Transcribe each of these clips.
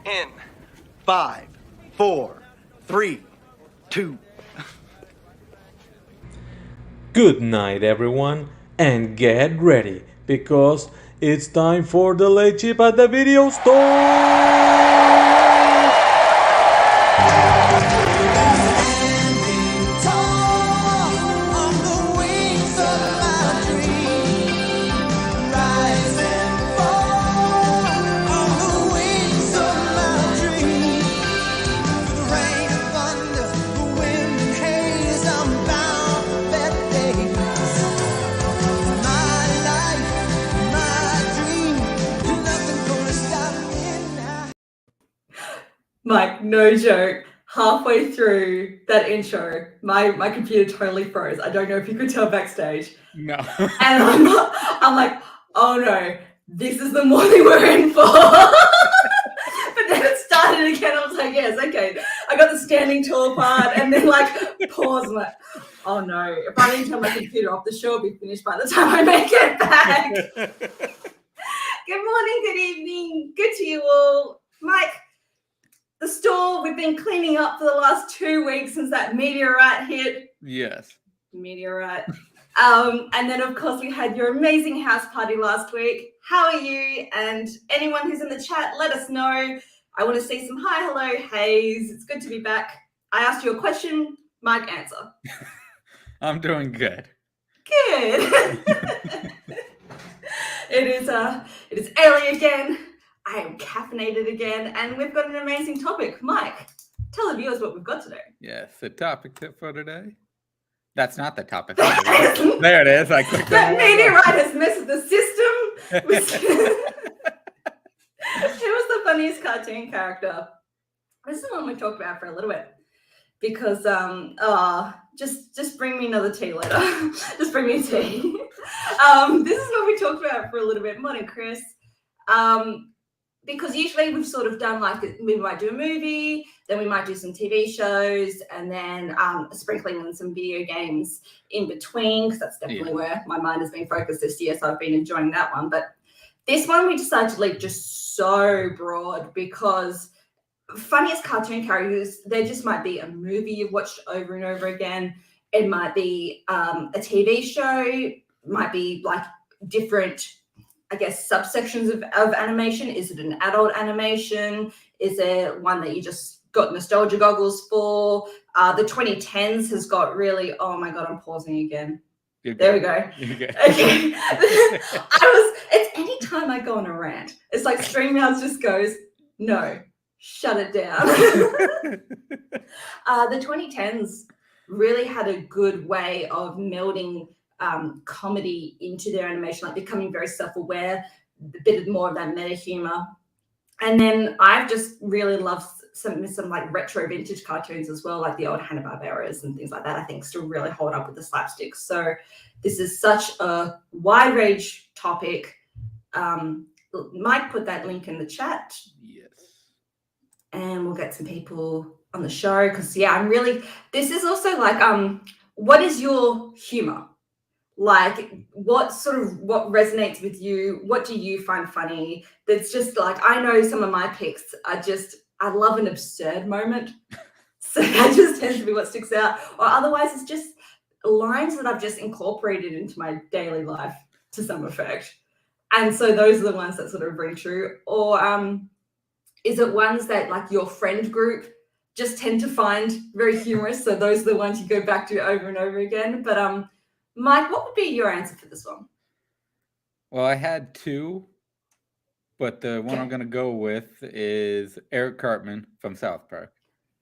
in 5, 4, 3, 2. Good night, everyone, and get ready because it's time for the late chip at the video store. Mike, no joke. Halfway through that intro, my computer totally froze. I don't know if you could tell backstage. No. And I'm like, oh no, this is the morning we're in for. But then it started again. I was like, yes, okay. I got the standing tall part and then like pause. I'm like, oh no, if I didn't turn my computer off, the show will be finished by the time I make it back. Good morning, good evening, good to you all. Mike, the store, we've been cleaning up for the last 2 weeks since that meteorite hit. Yes. Meteorite. And then, of course, we had your amazing house party last week. How are you? And anyone who's in the chat, let us know. I want to see some hi, hello, hays. It's good to be back. I asked you a question. Mike, answer. I'm doing good. Good. It is early again. I am caffeinated again, and we've got an amazing topic. Mike, tell the viewers what we've got today. Yes, the topic for today. That's not the topic for today. There it is. I clicked that on meteorite has messed with the system. Who was the funniest cartoon character? This is one we talked about for a little bit. Because just bring me another tea later. Just bring me a tea. This is what we talked about for a little bit. Morning, Chris. Because usually we've sort of done like we might do a movie, then we might do some TV shows, and then sprinkling in some video games in between, because that's definitely where my mind has been focused this year. So I've been enjoying that one. But this one we decided to leave just so broad because funniest cartoon characters, there just might be a movie you've watched over and over again. It might be a TV show, might be like different, I guess, subsections of animation. Is it an adult animation? Is it one that you just got nostalgia goggles for? The 2010s has got really, oh my God, I'm pausing again. There we go. Okay. It's any time I go on a rant, it's like StreamYard just goes, no, shut it down. The 2010s really had a good way of melding comedy into their animation, like becoming very self-aware, a bit more of that meta humor. And then I've just really loved some like retro vintage cartoons as well, like the old Hanna-Barberas and things like that. I think still really hold up with the slapstick. So this is such a wide range topic. Mike put that link in the chat. Yes. And we'll get some people on the show because this is also like what is your humor? Like what resonates with you? What do you find funny? That's just like, I know some of my picks are just, I love an absurd moment. So that just tends to be what sticks out. Or otherwise it's just lines that I've just incorporated into my daily life to some effect. And so those are the ones that sort of ring true. Or is it ones that like your friend group just tend to find very humorous? So those are the ones you go back to over and over again. But Mike, what would be your answer for this one? Well, I had two, but the one I'm going to go with is Eric Cartman from South Park.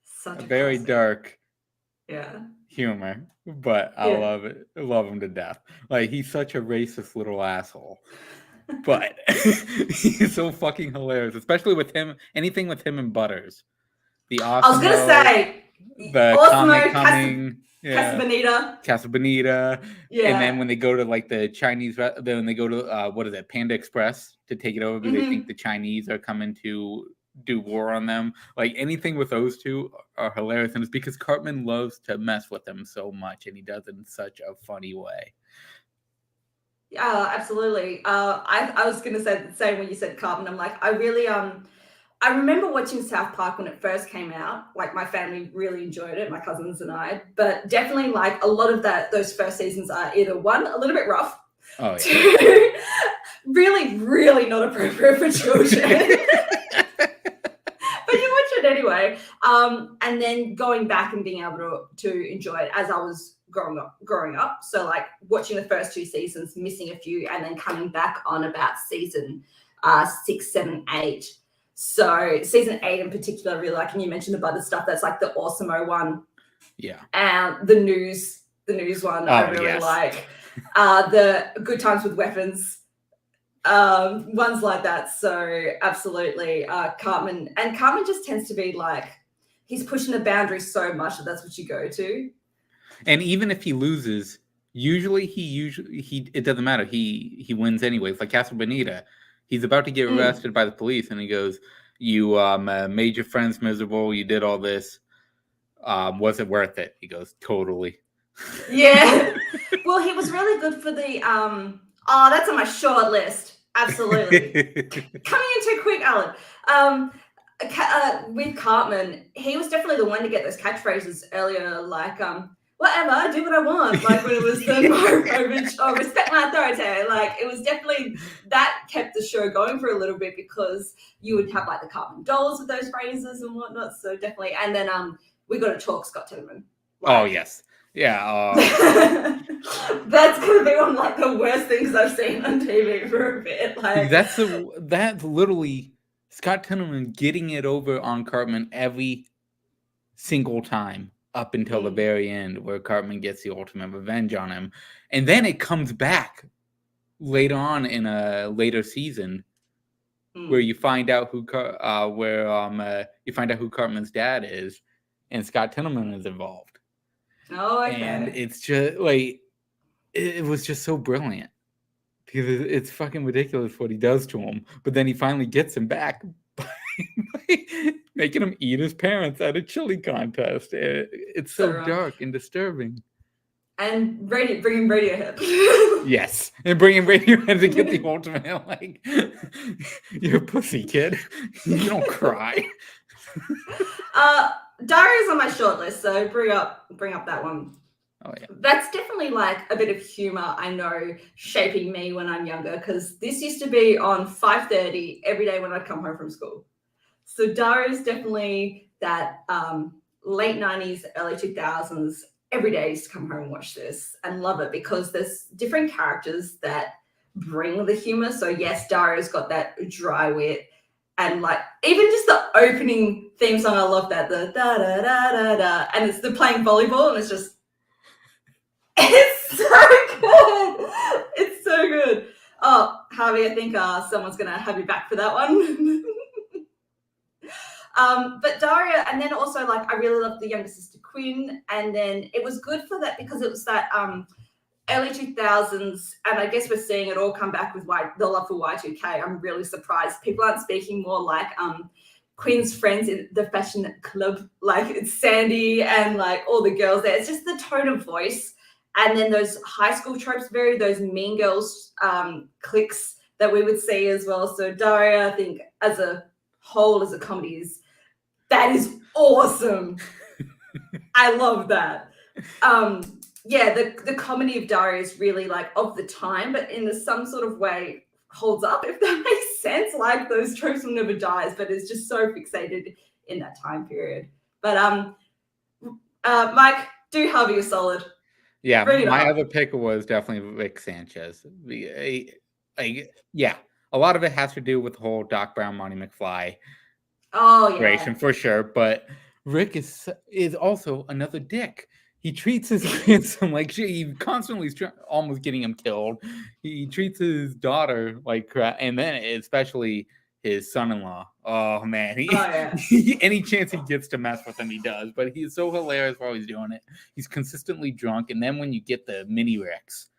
Such a very classic. Dark humor, but I love it. I love him to death. Like, he's such a racist little asshole. But he's so fucking hilarious, especially with him. Anything with him and Butters. The awesome. I was gonna say the Osmo, coming. Casa Bonita. Yeah. And then when they go to like the Chinese, then when they go to Panda Express to take it over, because they think the Chinese are coming to do war on them. Like anything with those two are hilarious, and it's because Cartman loves to mess with them so much, and he does it in such a funny way. Absolutely. I was gonna say the same when you said Cartman. I'm like, I really I remember watching South Park when it first came out. Like my family really enjoyed it, my cousins and I. But definitely, like a lot of those first seasons are either one, a little bit rough, Oh yeah. two, really, really not appropriate for children. But you watch it anyway. And then going back and being able to enjoy it as I was growing up. So like watching the first 2 seasons, missing a few, and then coming back on about season 6, 7, 8. So season 8 in particular, I really like, and you mentioned about the stuff that's like the Awesome-O one. Yeah. And the news one, I really like. The Good Times with Weapons. Ones like that. So absolutely, Cartman just tends to be like, he's pushing the boundaries so much that's what you go to. And even if he loses, usually he it doesn't matter. He wins anyways. Like Castle Bonita, he's about to get arrested by the police, and he goes, "You made your friends miserable. You did all this. Was it worth it?" He goes, "Totally." Yeah. Well, he was really good for the that's on my short list. Absolutely. Coming in too quick, Alan. With Cartman, he was definitely the one to get those catchphrases earlier, like whatever, I do what I want. Like when it was the respect my authority. Like it was definitely that kept the show going for a little bit because you would have like the Cartman dolls with those phrases and whatnot. So definitely, and then we got to talk Scott Tenorman. Like, oh yes. Yeah. That's gonna be one of like the worst things I've seen on TV for a bit. Like that's literally Scott Tenorman getting it over on Cartman every single time up until the very end, where Cartman gets the ultimate revenge on him, and then it comes back later on in a later season where you find out who you find out who Cartman's dad is, and Scott Tenorman is involved. Oh, okay. And it's just like it was just so brilliant because it's fucking ridiculous what he does to him, but then he finally gets him back by making him eat his parents at a chili contest. It's so dark and disturbing. And bringing Radiohead. Yes, and bringing Radiohead to get the ultimate, like, you're a pussy, kid. You don't cry. Dario's on my short list, so bring up that one. Oh yeah. That's definitely like a bit of humor, I know, shaping me when I'm younger, because this used to be on 5:30 every day when I'd come home from school. So Dario's definitely that late 90s, early 2000s, every day I used to come home and watch this and love it because there's different characters that bring the humor. So yes, Dario's got that dry wit. And like even just the opening theme song, I love that, the da da da da da, and it's the playing volleyball, and it's just, it's so good. It's so good. Oh, Harvey, I think someone's gonna have you back for that one. But Daria, and then also like I really loved the younger sister Quinn, and then it was good for that because it was that early 2000s, and I guess we're seeing it all come back with the love for Y2K. I'm really surprised people aren't speaking more like Quinn's friends in the fashion club, like it's Sandy and like all the girls there. It's just the tone of voice, and then those high school tropes, those Mean Girls cliques that we would see as well. So Daria, I think as a whole, as a comedy, that is awesome. I love that. Yeah, the comedy of Daria is really like of the time, but in some sort of way holds up, if that makes sense. Like those tropes will never die, but it's just so fixated in that time period. But Mike, do Harvey a solid. Yeah, my other pick was definitely Rick Sanchez. Yeah, a lot of it has to do with the whole Doc Brown, Marty McFly situation for sure, but Rick is also another dick. He treats his grandson like shit. He constantly almost getting him killed. He treats his daughter like crap, and then especially his son-in-law. Oh man, any chance he gets to mess with him, he does. But he's so hilarious while he's doing it. He's consistently drunk, and then when you get the mini Ricks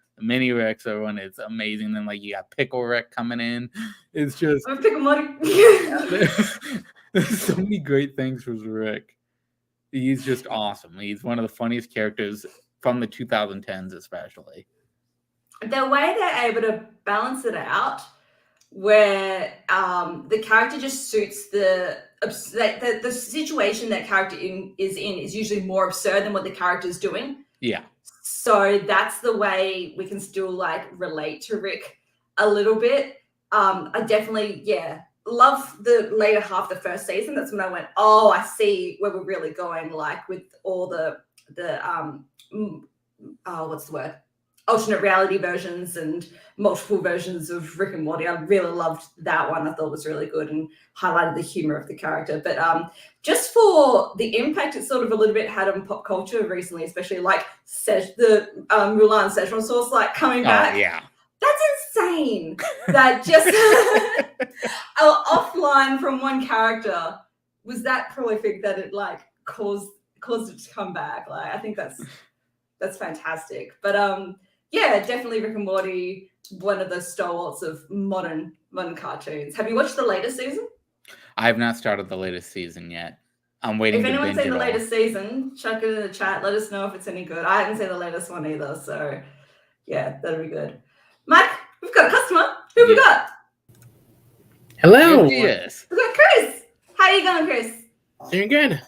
are when it's amazing. Then like you got Pickle Rick coming in. It's just Pickle Money. There's so many great things for Rick. He's just awesome. He's one of the funniest characters from the 2010s, especially. The way they're able to balance it out, where the character just suits the situation that character is usually more absurd than what the character is doing. Yeah. So that's the way we can still like relate to Rick a little bit. I definitely, love the later half of the first season. That's when I went, oh, I see where we're really going, like with all the what's the word? Alternate reality versions and multiple versions of Rick and Morty. I really loved that one. I thought was really good and highlighted the humor of the character. But just for the impact it sort of a little bit had on pop culture recently, especially like the Mulan Szechuan sauce like coming back. Oh, yeah. That's insane. That just offline from one character was that prolific that it like caused it to come back. Like I think that's fantastic. But yeah, definitely Rick and Morty, one of the stalwarts of modern cartoons. Have you watched the latest season? I have not started the latest season yet. I'm waiting. If to anyone's binge seen the it all. latest season, chuck it in the chat. Let us know if it's any good. I haven't seen the latest one either, so yeah, that'll be good. Mike, we've got a customer. Who have we got? Hello. Yes. We've got Chris. How are you going, Chris? Doing good.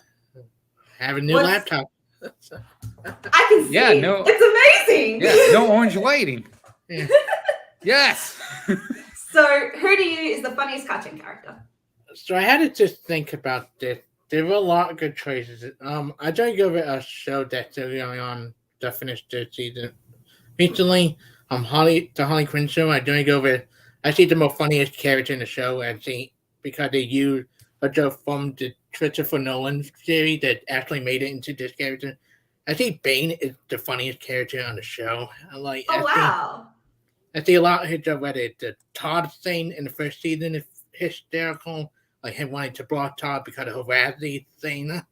I have a new laptop. I can see. Yeah, no. It's amazing. Yeah, no orange lighting. Yeah. Yes. So, who to you is the funniest cartoon character? So I had to just think about this. There were a lot of good choices. I tried to go with a show that's still going on to finish the season recently. The Harley Quinn show. I don't go with. I see the most funniest character in the show. I see because they used a joke from the Christopher Nolan series that actually made it into this character. I think Bane is the funniest character on the show. Wow. I see a lot of his joke, whether it's the Todd thing in the first season is hysterical, like him wanting to block Todd because of the Razzie thing.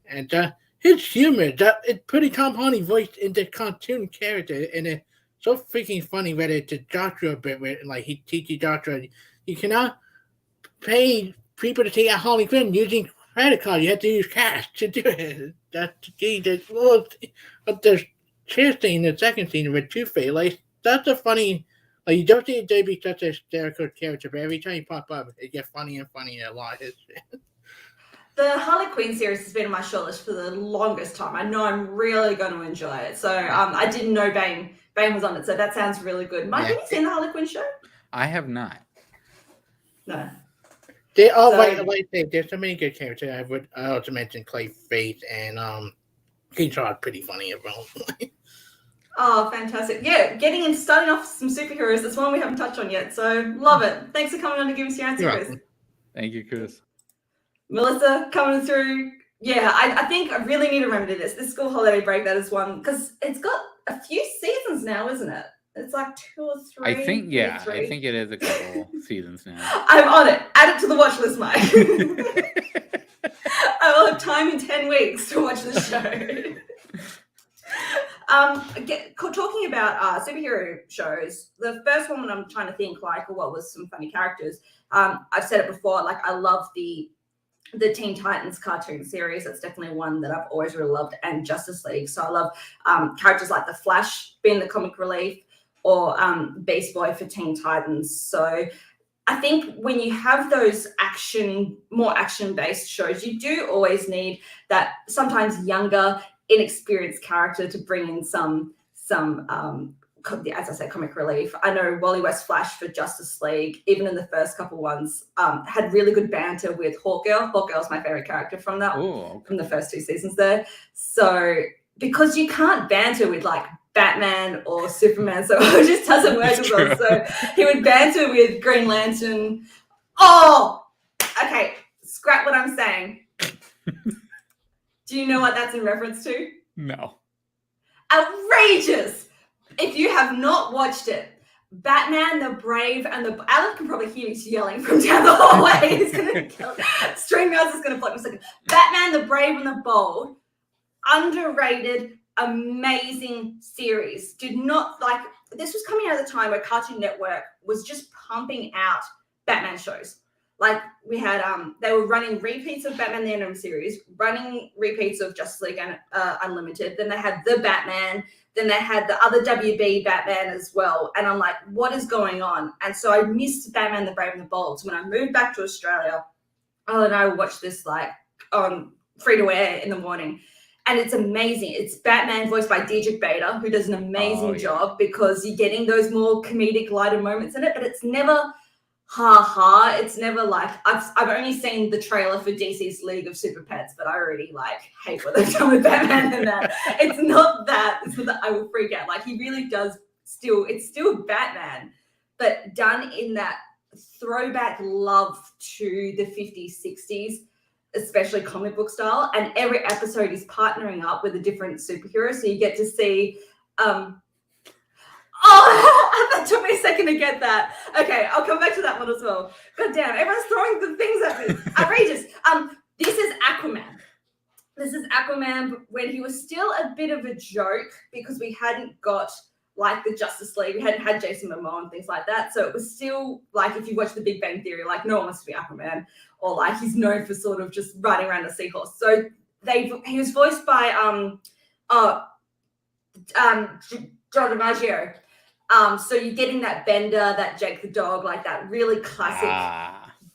And his humor, it's pretty Tom Hardy voiced in the cartoon character, and it's so freaking funny, whether it's a Joshua bit where like he teaches Joshua, you cannot pay people to take out Harley Quinn using credit card. You have to use cash to do it. That's but the cheer scene in the second scene with Two-Face, like that's a funny. Like you don't see Dave be such a hysterical character, but every time you pop up, it gets funnier and funnier a lot. The Harley Quinn series has been on my shortlist for the longest time. I know I'm really going to enjoy it. So I didn't know Bane was on it, so that sounds really good. Mike, have you seen the Harley Quinn show? I have not. No. There's so many good characters. I would also mention Clayface and King Charles, pretty funny as well. Oh, fantastic. Yeah, starting off some superheroes. That's one we haven't touched on yet. So love it. Thanks for coming on to give us your answer, Chris. Thank you, Chris. Melissa coming through. Yeah, I think I really need to remember this. This school holiday break, that is one, because it's got a few seasons now, isn't it? It's like 2 or 3. I think, yeah. I think it is a couple seasons now. I'm on it. Add it to the watch list, Mike. I will have time in 10 weeks to watch the show. Talking about superhero shows, the first one when I'm trying to think like what was some funny characters, I've said it before, like I love the Teen Titans cartoon series. That's definitely one that I've always really loved, and Justice League. So I love characters like the Flash being the comic relief, or Beast Boy for Teen Titans. So I think when you have those more action-based shows, you do always need that sometimes younger, inexperienced character to bring in some as I said, comic relief. I know Wally West Flash for Justice League, even in the first couple ones, had really good banter with Hawkgirl. Hawkgirl's my favorite character from that, from the first 2 seasons there. So because you can't banter with like Batman or Superman, so it just doesn't work as well. So he would banter with Green Lantern. Oh, okay. Scrap what I'm saying. Do you know what that's in reference to? No. Outrageous! If you have not watched it, Batman the Brave and the... Alec can probably hear me yelling from down the hallway. He's going to kill it. StreamYards is going to plug in a second. Batman the Brave and the Bold. Underrated, amazing series. Did not like... This was coming out at the time where Cartoon Network was just pumping out Batman shows. like we had they were running repeats of Batman the Animated Series, running repeats of Justice League and Unlimited. Then they had the Batman. Then they had the other WB Batman as well. And I'm like, what is going on? And so I missed Batman the Brave and the Bold. So when I moved back to Australia, and I watched this like on free to air in the morning. And it's amazing. It's Batman voiced by Diedrich Bader, who does an amazing job because you're getting those more comedic, lighter moments in it, but it's never ha. It's never like I've only seen the trailer for DC's League of Super Pets, but I already like hate what they've done with Batman and that. It's not that. It's not that I will freak out. Like he really does it's still Batman, but done in that throwback love to the 50s, 60s, especially comic book style. And every episode is partnering up with a different superhero. So you get to see that took me a second to get that. Okay, I'll come back to that one as well. God damn, everyone's throwing the things at me. Outrageous. This is Aquaman. This is Aquaman when he was still a bit of a joke because we hadn't got like the Justice League. We hadn't had Jason Momoa and things like that. So it was still like if you watch The Big Bang Theory, like no one wants to be Aquaman, or like he's known for sort of just riding around a seahorse. So he was voiced by John DiMaggio. So you're getting that Bender, that Jake the dog, like that really classic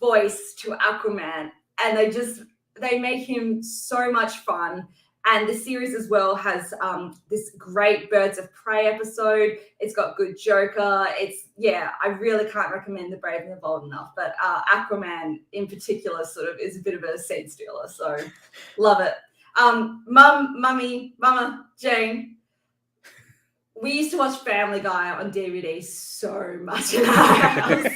voice to Aquaman, and they make him so much fun. And the series as well has this great Birds of Prey episode. It's got good Joker. I really can't recommend The Brave and the Bold enough. But Aquaman in particular sort of is a bit of a scene stealer. So love it. Mama, Jane. We used to watch Family Guy on DVD so much in our house.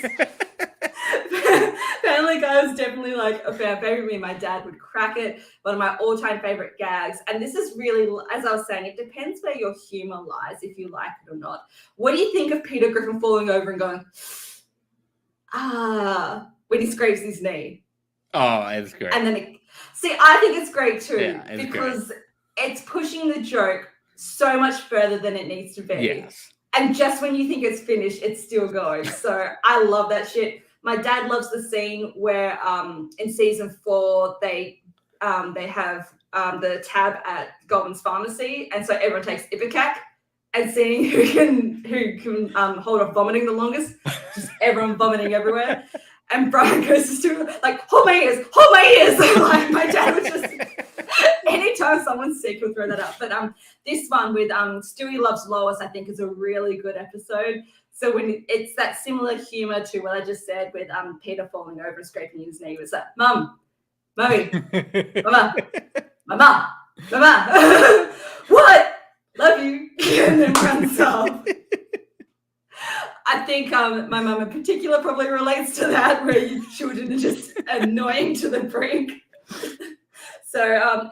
Family Guy was definitely like a fan favorite. Me and my dad would crack it. One of my all-time favorite gags. And this is really, as I was saying, it depends where your humor lies, if you like it or not. What do you think of Peter Griffin falling over and going, when he scrapes his knee? Oh, it's great. And then, I think it's great too, Yeah, because it's pushing the joke so much further than it needs to be. Yes. And just when you think it's finished, it's still going. So I love that shit. My dad loves the scene where in season 4 they have the tab at Goldman's Pharmacy, and so everyone takes Ipecac, and seeing who can hold off vomiting the longest. Just everyone vomiting everywhere. And Brian goes to Stu like, hold my ears. Like my dad would just anytime someone's sick, he'll throw that up. But this one with Stewie Loves Lois, I think, is a really good episode. So when it's that similar humor to what I just said with Peter falling over and scraping his knee, it's like, Mummy, Mama, what? Love you. And then runs off. I think my mum in particular probably relates to that, where your children are just annoying to the brink. So are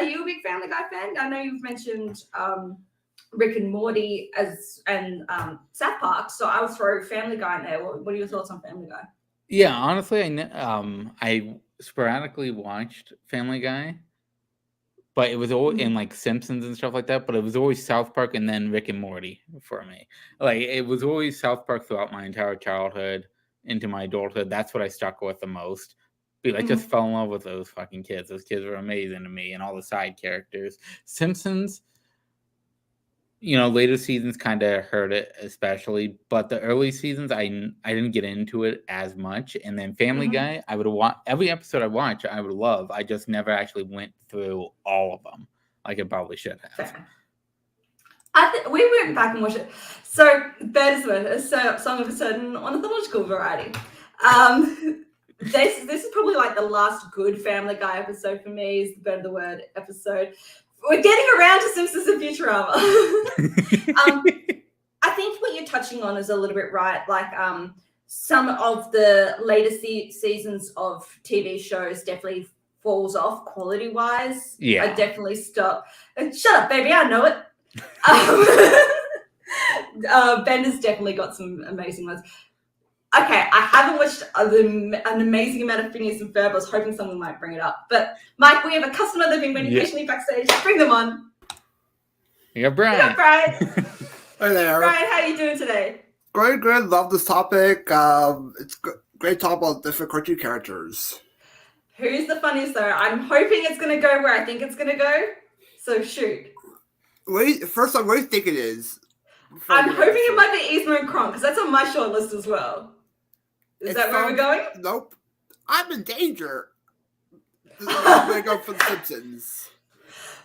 you a big Family Guy fan? I know you've mentioned Rick and Morty and South Park, so I'll throw Family Guy in there. What are your thoughts on Family Guy? Yeah, honestly, I sporadically watched Family Guy, but it was always in like Simpsons and stuff like that. But it was always South Park and then Rick and Morty for me. Like it was always South Park throughout my entire childhood into my adulthood. That's what I stuck with the most. I just fell in love with those fucking kids. Those kids were amazing to me, and all the side characters. Simpsons, later seasons kind of hurt it, especially. But the early seasons, I didn't get into it as much. And then Family Guy, I would watch every episode I watch. I would love. I just never actually went through all of them, like I probably should have. Fair. We went back and watched it. So, Bird is a song of a certain ornithological variety. This is probably like the last good Family Guy episode for me. Is the Bird of the Word episode. We're getting around to Simpsons and Futurama. I think what you're touching on is a little bit right. Like some of the later seasons of TV shows definitely falls off quality-wise. Yeah. I definitely stop. Shut up, baby. I know it. Bender's definitely got some amazing ones. Okay, I haven't watched an amazing amount of Phineas and Ferb. I was hoping someone might bring it up. But, Mike, we have a customer that's been waiting patiently backstage. Bring them on. You got Brian. Brian. Hi there. Brian, how are you doing today? Great. Love this topic. It's great talk about different cartoon characters. Who's the funniest though? I'm hoping it's gonna go where I think it's gonna go. So shoot. First off, what do you think it is? I'm hoping it might be Yzma and Kronk because that's on my short list as well. Is that where we're going? Nope. I'm in danger. This is I'm gonna go for the Simpsons.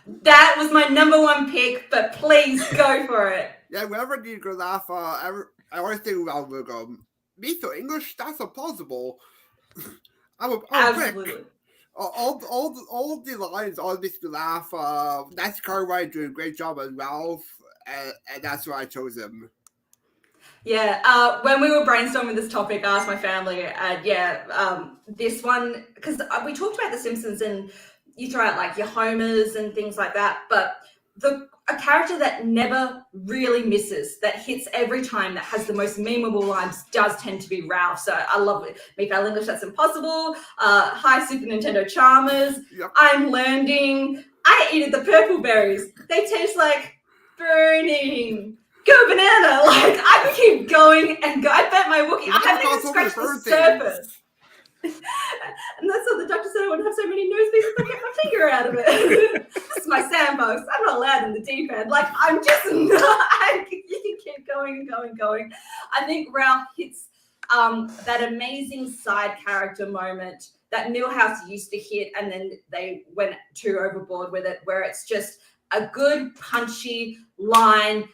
That was my number one pick, but please go for it. Yeah, whenever you go laugh, I always think about will go. Me so English? That's impossible. I'm Absolutely. Prick. All the lines always make me laugh. That's Cartwright doing a great job as Ralph, and that's why I chose him. Yeah, when we were brainstorming this topic, I asked my family, this one, because we talked about The Simpsons and you throw out like your Homers and things like that, but a character that never really misses, that hits every time, that has the most memeable lines does tend to be Ralph. So I love it. Mikael English, That's Impossible. Hi, Super Nintendo Charmers. Yep. I'm Learning. I eat the purple berries. They taste like burning. Go banana! Like I could keep going and go. I bet my Wookiee. I haven't even scratched the surface. And that's what the doctor said. I wouldn't have so many nose pieces if I get my finger out of it. This is my sandbox. I'm not allowed in the deep end. Like I'm just not. You can keep going and going and going. I think Ralph hits that amazing side character moment that Milhouse used to hit, and then they went too overboard with it, where it's just a good punchy line.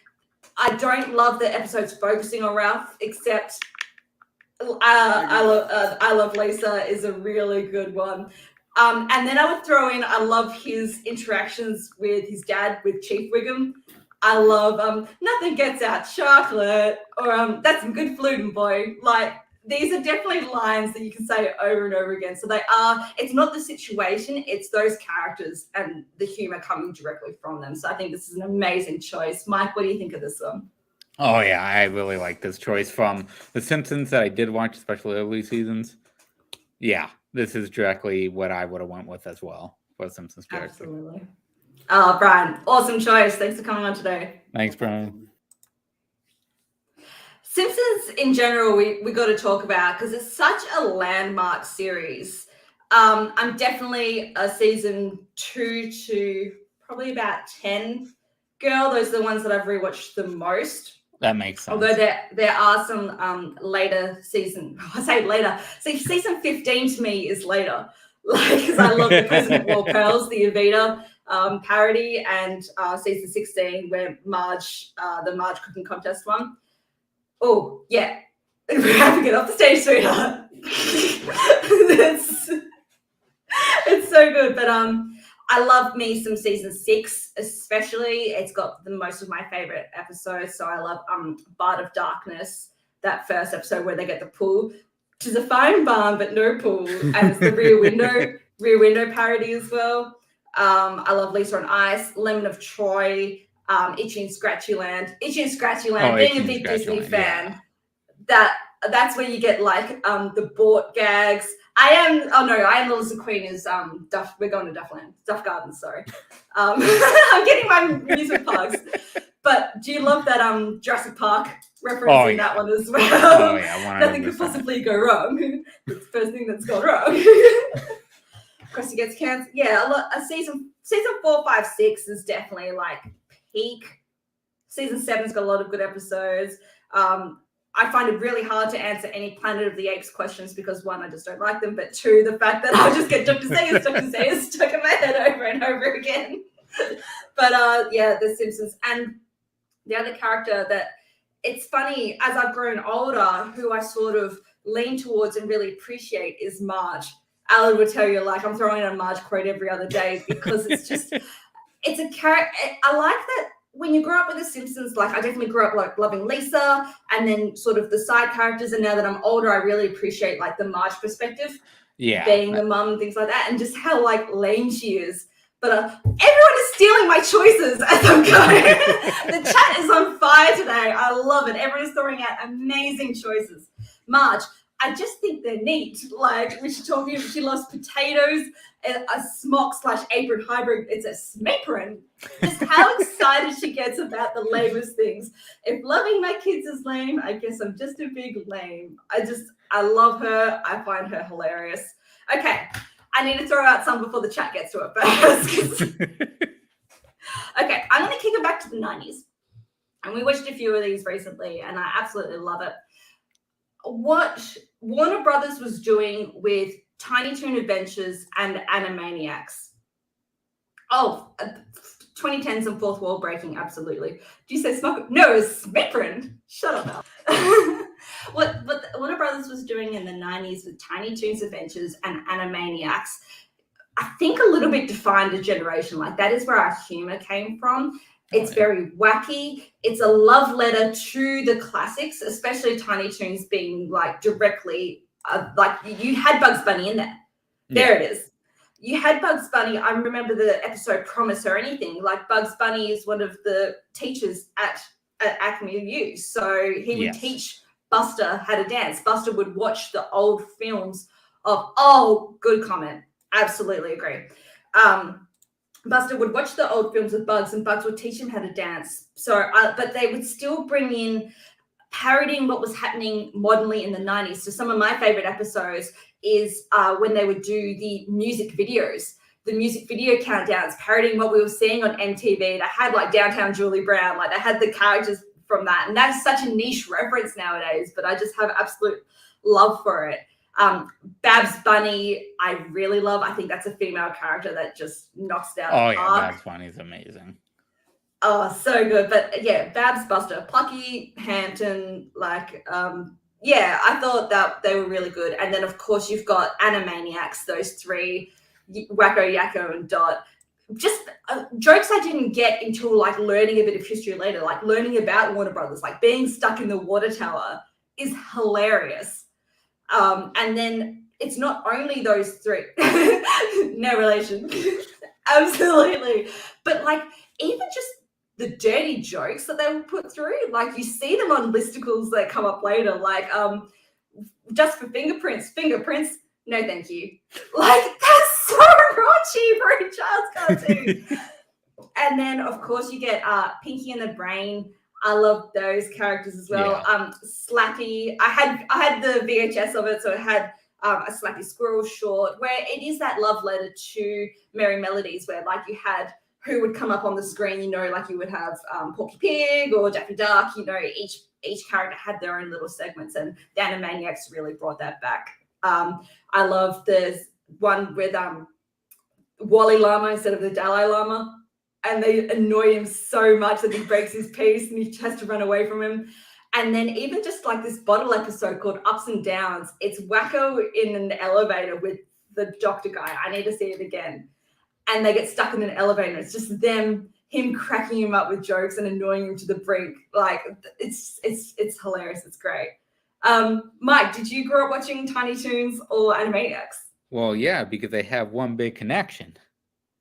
I don't love the episodes focusing on Ralph, except I Love Lisa is a really good one. And then I would throw in, I love his interactions with his dad, with Chief Wiggum. I love Nothing Gets Out Chocolate, or That's Some Good Fluting, Boy. Like, these are definitely lines that you can say over and over again. So it's not the situation, it's those characters and the humor coming directly from them. So I think this is an amazing choice. Mike, what do you think of this one? Oh, yeah, I really like this choice from The Simpsons that I did watch, especially early seasons. Yeah, this is directly what I would have went with as well for The Simpsons character. Absolutely. Oh, Brian, awesome choice. Thanks for coming on today. Thanks, Brian. Simpsons in general, we got to talk about because it's such a landmark series. I'm definitely a season 2 to probably about 10 girl. Those are the ones that I've rewatched the most. That makes sense. Although there are some later season. I say later. See, season 15 to me is later. Like, because I love the President War Pearls, the Evita parody, and season 16 where Marge, the Marge cooking contest one. Oh, yeah. We're having it off the stage, sweetheart. It's so good. But I love me some season 6, especially. It's got the most of my favorite episodes. So I love Bart of Darkness, that first episode where they get the pool, which is a fine barn, but no pool. And it's the Rear Window parody as well. I love Lisa on Ice, Lemon of Troy, Itchy and Scratchy Land. Itchy and Scratchy Land, being a big Disney fan, that's where you get like the Bort gags. I am the Lizard Queen is Duff. We're going to Duffland, Duff Gardens. Sorry, I'm getting my music plugs. But do you love that Jurassic Park referencing that one as well? Oh yeah, 100%. Nothing could possibly go wrong. It's the first thing that's gone wrong. Krusty Gets Cancer. Yeah, season 4, 5, 6 is definitely like peak. Season 7's got a lot of good episodes. I find it really hard to answer any Planet of the Apes questions because 1, I just don't like them, but 2, the fact that I'll just get Dr. Sayers stuck in my head over and over again. But yeah, The Simpsons. And the other character that, it's funny, as I've grown older, who I sort of lean towards and really appreciate is Marge. Alan would tell you, like, I'm throwing in a Marge quote every other day because it's just, it's a character. I like that. When you grow up with The Simpsons, like I definitely grew up like loving Lisa and then sort of the side characters. And now that I'm older, I really appreciate like the Marge perspective, being the mum and things like that, and just how like lame she is. But everyone is stealing my choices as I'm going. The chat is on fire today. I love it. Everyone is throwing out amazing choices. Marge, I just think they're neat. Like when she's talking, she loves potatoes, a smock/apron hybrid. It's a smapron. Just how excited she gets about the lamest things. If loving my kids is lame, I guess I'm just a big lame. I love her. I find her hilarious. Okay, I need to throw out some before the chat gets to it first. Okay, I'm going to kick it back to the 90s. And we watched a few of these recently, and I absolutely love it. What Warner Brothers was doing with Tiny Toon Adventures and Animaniacs. 2010s and fourth wall breaking, absolutely. Do you say smoke? No, it's Smiprin. Shut up, Al. What Warner Brothers was doing in the 90s with Tiny Toons Adventures and Animaniacs, I think a little bit defined a generation. Like that is where our humor came from. It's very wacky. It's a love letter to the classics, especially Tiny Toons being like directly, like you had Bugs Bunny in there. There it is. You had Bugs Bunny. I remember the episode Promise or Anything. Like Bugs Bunny is one of the teachers at Acme U. So he would teach Buster how to dance. Buster would watch the old films of, good comment. Absolutely agree. Buster would watch the old films of Bugs and Bugs would teach him how to dance. So, but they would still bring in parodying what was happening modernly in the 90s. So some of my favorite episodes is when they would do the music videos, the music video countdowns, parodying what we were seeing on MTV. They had like Downtown Julie Brown, like they had the characters from that. And that's such a niche reference nowadays, but I just have absolute love for it. Babs Bunny, I really love. I think that's a female character that just knocks it out. Oh yeah, Babs Bunny's amazing. Oh, so good. But yeah, Babs, Buster, Plucky, Hampton, like, I thought that they were really good. And then of course you've got Animaniacs, those three, Wacko, Yakko, and Dot. Just jokes I didn't get until like learning a bit of history later, like learning about Warner Brothers, like being stuck in the water tower is hilarious. And then it's not only those three, no relation, absolutely, but like even just the dirty jokes that they would put through, like you see them on listicles that come up later, like just for fingerprints, no thank you. Like that's so raunchy for a child's cartoon. And then of course you get Pinky and the Brain. I love those characters as well. Yeah. Slappy, I had the VHS of it, so it had a Slappy Squirrel short where it is that love letter to Merry Melodies, where like you had who would come up on the screen, you know, like you would have Porky Pig or Daffy Duck, you know, each character had their own little segments, and the Animaniacs really brought that back. I love the one with Wally Llama instead of the Dalai Lama. And they annoy him so much that he breaks his piece and he has to run away from him. And then even just like this bottle episode called Ups and Downs, it's Wacko in an elevator with the doctor guy. I need to see it again. And they get stuck in an elevator. It's just him cracking him up with jokes and annoying him to the brink. Like it's hilarious. It's great. Mike, did you grow up watching Tiny Toons or Animaniacs? Well, yeah, because they have one big connection.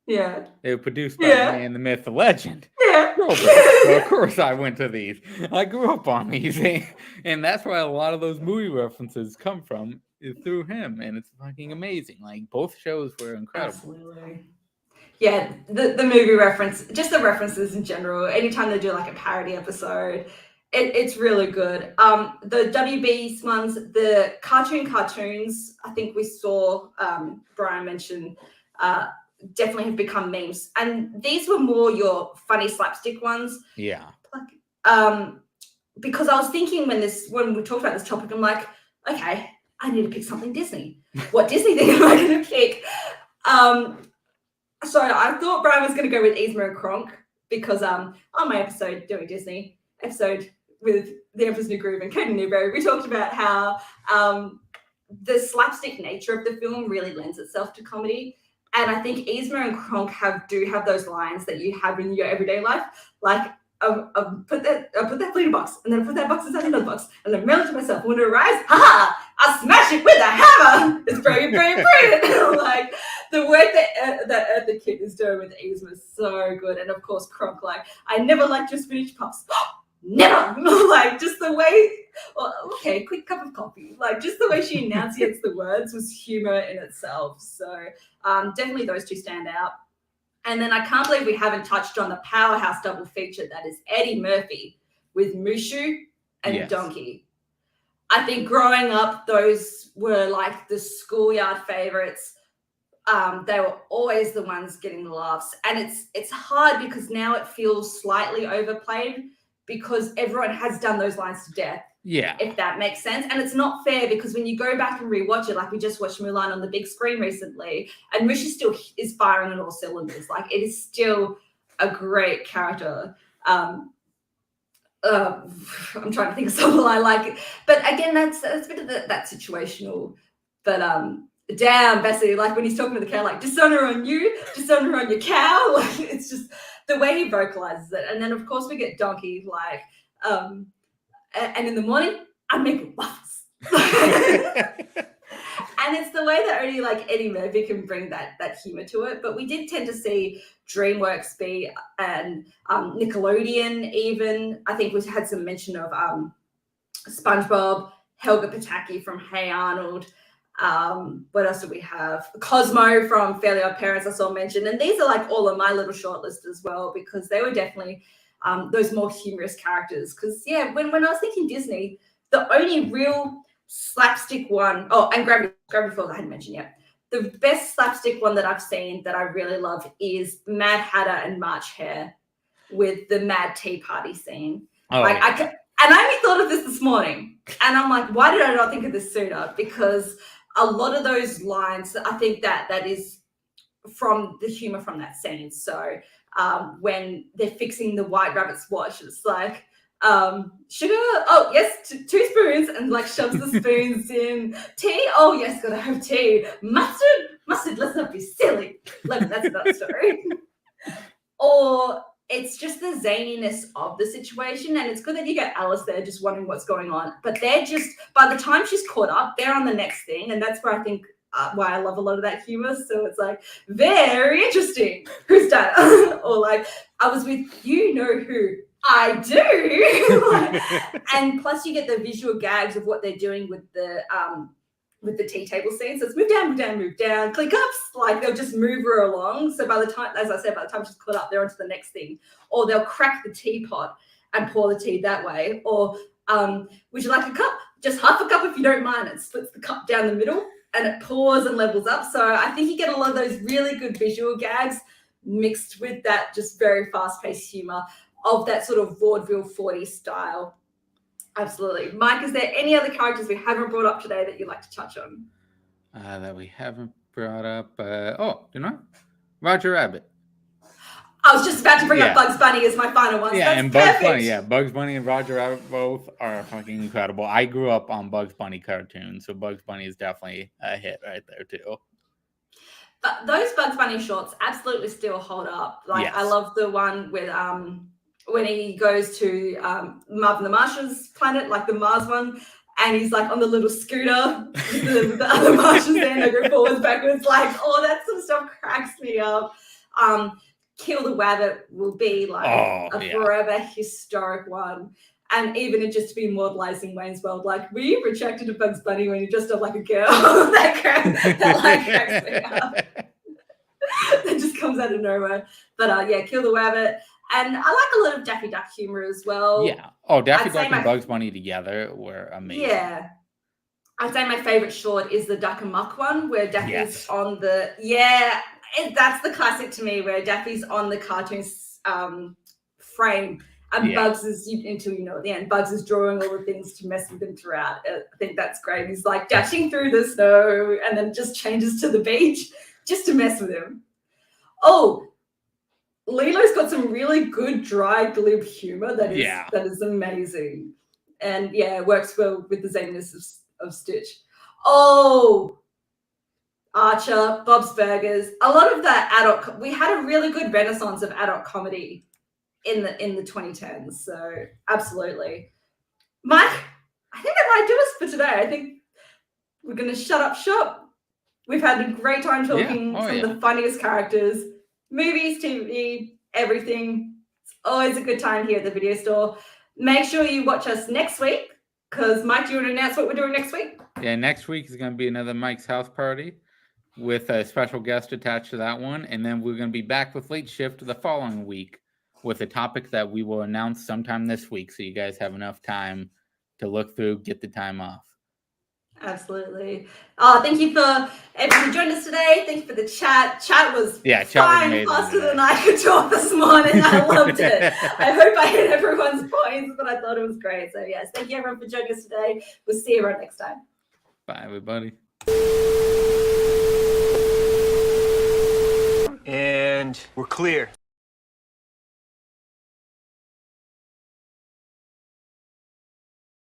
Yeah. They were produced by the man, the myth, the legend. Yeah. So of course I went to these. I grew up on these. And that's why a lot of those movie references come from, is through him. And it's fucking amazing. Like, both shows were incredible. Absolutely. Yeah, the movie reference, just the references in general, anytime they do like a parody episode, it's really good. The WB ones, the cartoons, I think we saw Brian mention definitely have become memes, and these were more your funny slapstick ones. Yeah. Because I was thinking when we talked about this topic, I'm like, okay, I need to pick something Disney. What Disney thing am I going to pick? So I thought Brian was going to go with Yzma and Kronk because on my episode doing Disney episode with the Emperor's New Groove and Caden Newberry, we talked about how the slapstick nature of the film really lends itself to comedy. And I think Yzma and Kronk do have those lines that you have in your everyday life, like put that Fleeter box, and then put that box inside another box, and then mail it to myself. When it arrives, I'll smash it with a hammer. It's very, very brilliant. Like the work that the kid is doing with Yzma is so good, and of course Kronk, like I never liked your spinach puffs. never. Like, just the way, well, okay, quick cup of coffee. Like, just the way she enunciates the words was humor in itself. So definitely those two stand out. And then I can't believe we haven't touched on the powerhouse double feature that is Eddie Murphy with Mushu and Donkey. I think growing up, those were like the schoolyard favorites. They were always the ones getting the laughs. And it's hard because now it feels slightly overplayed because everyone has done those lines to death. Yeah. If that makes sense. And it's not fair because when you go back and rewatch it, like we just watched Mulan on the big screen recently, and Mushu still is firing on all cylinders. Like, it is still a great character. I'm trying to think of someone I like. But again, that's a bit of that situational. But damn, Bessie, like when he's talking to the cow, like, dishonor on you, dishonor on your cow. Like, it's just the way he vocalizes it. And then, of course, we get Donkey, like, and in the morning, I make waffles. And it's the way that only like Eddie Murphy can bring that humor to it. But we did tend to see DreamWorks be and Nickelodeon even. I think we had some mention of SpongeBob, Helga Pataki from Hey Arnold. What else do we have? Cosmo from Fairly Odd Parents I saw mentioned. And these are like all on my little short list as well because they were definitely those more humorous characters. Because, yeah, when I was thinking Disney, the only real slapstick one, and Gravity Falls I hadn't mentioned yet. The best slapstick one that I've seen that I really love is Mad Hatter and March Hare with the Mad Tea Party scene. And I only thought of this morning. And I'm like, why did I not think of this sooner? Because a lot of those lines, I think that is from the humor from that scene. So when they're fixing the White Rabbit's watch, it's like, sugar, oh yes, 2 spoons, and like shoves the spoons in. Tea, oh yes, gotta have tea. Mustard, let's not be silly. Like, that's another story. Or it's just the zaniness of the situation, and it's good that you get Alice there just wondering what's going on, but they're just, by the time she's caught up, they're on the next thing, and that's where I think why I love a lot of that humor. So it's like, very interesting. Who's that? Or like, I was with you know who. I do. And plus you get the visual gags of what they're doing with the tea table scene. So it's move down, click ups. Like, they'll just move her along. So by the time, as I said, by the time she's caught up, they're onto the next thing. Or they'll crack the teapot and pour the tea that way. Or would you like a cup? Just half a cup if you don't mind. It splits the cup down the middle and it pours and levels up. So I think you get a lot of those really good visual gags mixed with that just very fast-paced humor of that sort of vaudeville 40s style. Absolutely. Mike, is there any other characters we haven't brought up today that you'd like to touch on? That we haven't brought up. You know, Roger Rabbit. I was just about to bring up Bugs Bunny as my final one. Yeah, so and perfect. Bugs Bunny. Yeah, Bugs Bunny and Roger Rabbit both are fucking incredible. I grew up on Bugs Bunny cartoons, so Bugs Bunny is definitely a hit right there too. But those Bugs Bunny shorts absolutely still hold up. Like, yes. I love the one with when he goes to Marvin the Martian's planet, like the Mars one, and he's like on the little scooter with the other Martians there, and they go forwards, backwards. Like, oh, that sort of stuff cracks me up. Kill the Wabbit will be like forever historic one. And even it just to be immortalizing Wayne's World, like, were you rejected to Bugs Bunny when you dressed up like a girl? that cracks me up. That just comes out of nowhere. But Kill the Wabbit. And I like a lot of Daffy Duck humor as well. Yeah. Oh, Daffy Duck and Bugs Bunny together were amazing. Yeah. I'd say my favorite short is the Duck and Muck one, where Daffy's on the... Yeah, that's the classic to me, where Daffy's on the cartoon frame. And Bugs is, until you know at the end, Bugs is drawing all the things to mess with him throughout. I think that's great. He's like dashing through the snow and then just changes to the beach just to mess with him. Oh, Lilo's got some really good dry glib humor that is amazing. And it works well with the zaniness of Stitch. Oh, Archer, Bob's Burgers. A lot of that adult, we had a really good renaissance of adult comedy in the 2010s. So absolutely. Mike, I think that might do us for today. I think we're going to shut up shop. We've had a great time talking some of the funniest characters, movies, TV, everything. It's always a good time here at the video store. Make sure you watch us next week because Mike, do you want to announce what we're doing next week? Yeah, next week is going to be another Mike's House Party with a special guest attached to that one. And then we're going to be back with Late Shift the following week with a topic that we will announce sometime this week. So you guys have enough time to look through, get the time off. Absolutely. Thank you for everyone who joined us today. Thank you for the chat. Chat was fine, faster than I could talk this morning. I loved it. I hope I hit everyone's points, but I thought it was great. So yes, thank you everyone for joining us today. We'll see you around next time. Bye, everybody. And we're clear.